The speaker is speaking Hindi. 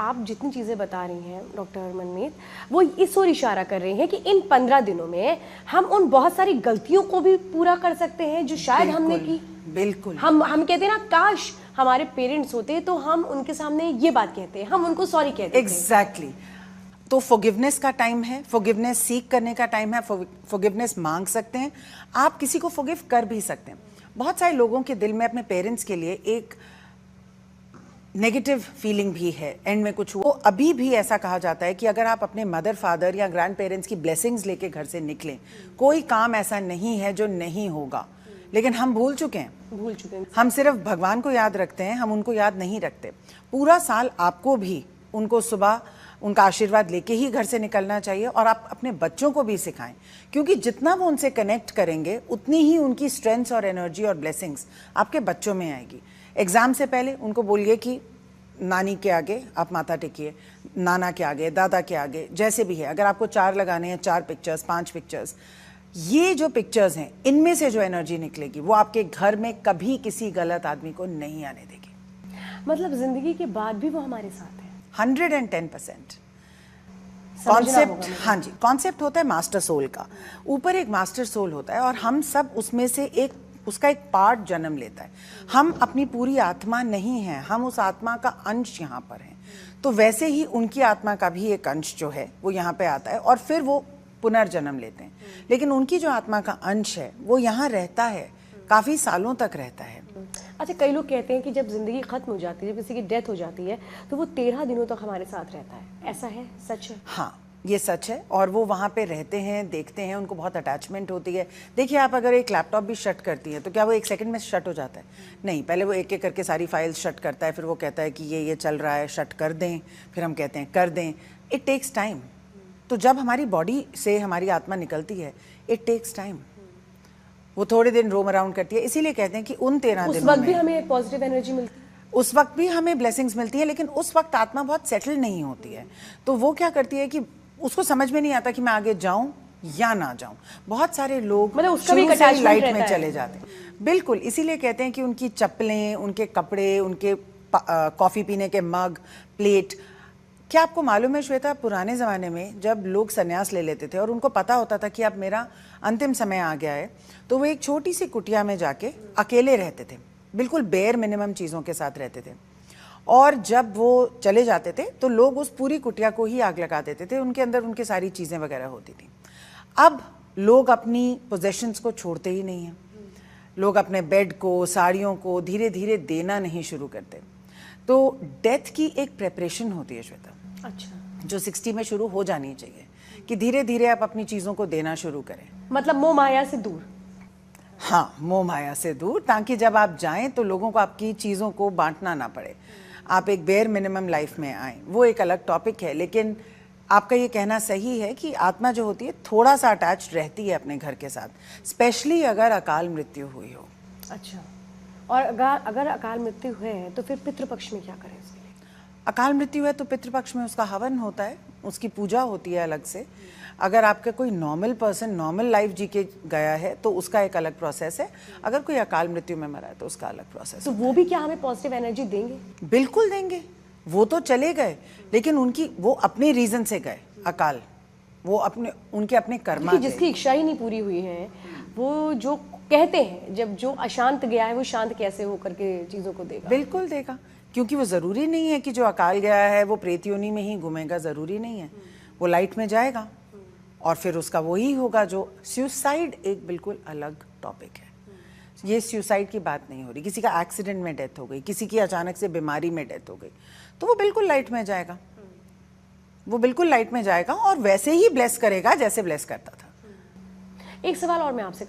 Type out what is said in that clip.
आप जितनी चीज़ें बता रही हैं डॉक्टर मनमीत, वो इस ओर इशारा कर रही हैं कि इन 15 दिनों में हम उन बहुत सारी गलतियों को भी पूरा कर सकते हैं जो शायद हमने की। बिल्कुल। हम कहते हैं ना, काश हमारे पेरेंट्स होते तो हम उनके सामने ये बात कहते, हम उनको सॉरी कहते। एग्जैक्टली। तो फॉरगिवनेस का टाइम है, फॉरगिवनेस सीख करने का टाइम है, फॉरगिवनेस मांग सकते हैं, आप किसी को फॉरगिव कर भी सकते हैं। बहुत सारे लोगों के दिल में अपने पेरेंट्स के लिए एक नेगेटिव फीलिंग भी है, एंड में कुछ हुआ। तो अभी भी ऐसा कहा जाता है कि अगर आप अपने मदर फादर या ग्रैंड पेरेंट्स की ब्लेसिंग्स लेके घर से निकलें, कोई काम ऐसा नहीं है जो नहीं होगा। लेकिन हम भूल चुके हैं। हम सिर्फ भगवान को याद रखते हैं, हम उनको याद नहीं रखते। पूरा साल आपको भी उनको सुबह उनका आशीर्वाद लेके ही घर से निकलना चाहिए, और आप अपने बच्चों को भी सिखाएं, क्योंकि जितना वो उनसे कनेक्ट करेंगे उतनी ही उनकी स्ट्रेंथ और एनर्जी और ब्लेसिंग्स आपके बच्चों में आएगी। एग्जाम से पहले उनको बोलिए कि नानी के आगे आप माथा टेकिए, नाना के आगे, दादा के आगे, जैसे भी है। अगर आपको 4 लगाने हैं, 4 पिक्चर्स, 5 पिक्चर्स, ये जो पिक्चर्स हैं इनमें से जो एनर्जी निकलेगी वो आपके घर में कभी किसी गलत आदमी को नहीं आने देगी। मतलब जिंदगी के बाद भी वो हमारे साथ है। 110% कॉन्सेप्ट। हाँ जी, कॉन्सेप्ट होता है मास्टर सोल का। ऊपर एक मास्टर सोल होता है और हम सब उसमें से उसका एक पार्ट जन्म लेता है। हम अपनी पूरी आत्मा नहीं है, हम उस आत्मा का अंश यहाँ पर हैं। तो वैसे ही उनकी आत्मा का भी एक अंश जो है वो यहाँ पे आता है और फिर वो पुनर्जन्म लेते हैं। लेकिन उनकी जो आत्मा का अंश है वो यहाँ रहता है, काफी सालों तक रहता है। अच्छा, कई लोग कहते हैं कि जब जिंदगी खत्म हो जाती है, जब किसी की डेथ हो जाती है, तो वो 13 दिनों तक हमारे साथ रहता है। ऐसा है? सच है? हाँ, ये सच है। और वो वहाँ पे रहते हैं, देखते हैं, उनको बहुत अटैचमेंट होती है। देखिए, आप अगर एक लैपटॉप भी शट करती है तो क्या वो 1 सेकंड में शट हो जाता है? नहीं, पहले वो एक एक करके सारी फाइल्स शट करता है, फिर वो कहता है कि ये चल रहा है, शट कर दें, फिर हम कहते हैं कर दें। It takes time. तो जब हमारी बॉडी से हमारी आत्मा निकलती है, इट टेक्स टाइम। वो थोड़े दिन रोम अराउंड करती है। इसीलिए कहते हैं कि उन 13 दिनों में उस वक्त भी हमें पॉजिटिव एनर्जी मिलती है, उस वक्त भी हमें ब्लेसिंग्स मिलती है, लेकिन उस वक्त आत्मा बहुत सेटल नहीं होती है। तो वो क्या करती है कि उसको समझ में नहीं आता कि मैं आगे जाऊं या ना जाऊं। बहुत सारे लोग मतलब उसका भी लाइट में चले जाते हैं। बिल्कुल, इसीलिए कहते हैं कि उनकी चप्पलें, उनके कपड़े, उनके कॉफी पीने के मग, प्लेट। क्या आपको मालूम है श्वेता, पुराने ज़माने में जब लोग संन्यास ले लेते थे और उनको पता होता था कि अब मेरा अंतिम समय आ गया है, तो वो एक छोटी सी कुटिया में जाके अकेले रहते थे, बिल्कुल बेयर मिनिमम चीज़ों के साथ रहते थे। और जब वो चले जाते थे तो लोग उस पूरी कुटिया को ही आग लगा देते थे, उनके अंदर उनकी सारी चीज़ें वगैरह होती थी। अब लोग अपनी पोजेशंस को छोड़ते ही नहीं हैं। लोग अपने बेड को, साड़ियों को धीरे धीरे देना नहीं शुरू करते। तो डेथ की एक प्रेपरेशन होती है श्वेता, अच्छा, जो 60 में शुरू हो जानी चाहिए, कि धीरे धीरे आप अपनी चीज़ों को देना शुरू करें। मतलब मोह माया से दूर। हाँ, मोह माया से दूर, ताकि जब आप जाएं तो लोगों को आपकी चीज़ों को बांटना ना पड़े, आप एक बेयर मिनिमम लाइफ में आएँ। वो एक अलग टॉपिक है, लेकिन आपका ये कहना सही है कि आत्मा जो होती है थोड़ा सा अटैच रहती है अपने घर के साथ, स्पेशली अगर अकाल मृत्यु हुई हो। अच्छा, और अगर अकाल मृत्यु है तो फिर पितृपक्ष में क्या करें उसके लिए? अकाल मृत्यु है तो पितृपक्ष में उसका हवन होता है, उसकी पूजा होती है अलग से। अगर आपका कोई नॉर्मल पर्सन नॉर्मल लाइफ जी के गया है तो उसका एक अलग प्रोसेस है। अगर कोई अकाल मृत्यु में मरा है तो उसका अलग प्रोसेस तो वो भी क्या हमें पॉजिटिव एनर्जी देंगे? बिल्कुल देंगे। वो तो चले गए, लेकिन वो अपने रीजन से गए अकाल, वो उनके अपने कर्मा थे। जिसकी इच्छा ही नहीं पूरी हुई है, वो जो कहते हैं जब जो अशांत गया है वो शांत कैसे होकर के चीज़ों को देगा? बिल्कुल देगा, क्योंकि वो ज़रूरी नहीं है कि जो अकाल गया है वो प्रेत योनि में ही घूमेगा, ज़रूरी नहीं है। वो लाइट में जाएगा और फिर उसका वही होगा। जो सुसाइड एक बिल्कुल अलग टॉपिक है। ये सुसाइड की बात नहीं हो रही, किसी का एक्सीडेंट में डेथ हो गई, किसी की अचानक से बीमारी में डेथ हो गई, तो वो बिल्कुल लाइट में जाएगा। वो बिल्कुल लाइट में जाएगा और वैसे ही ब्लेस करेगा जैसे ब्लेस करता था। एक सवाल और मैं आपसे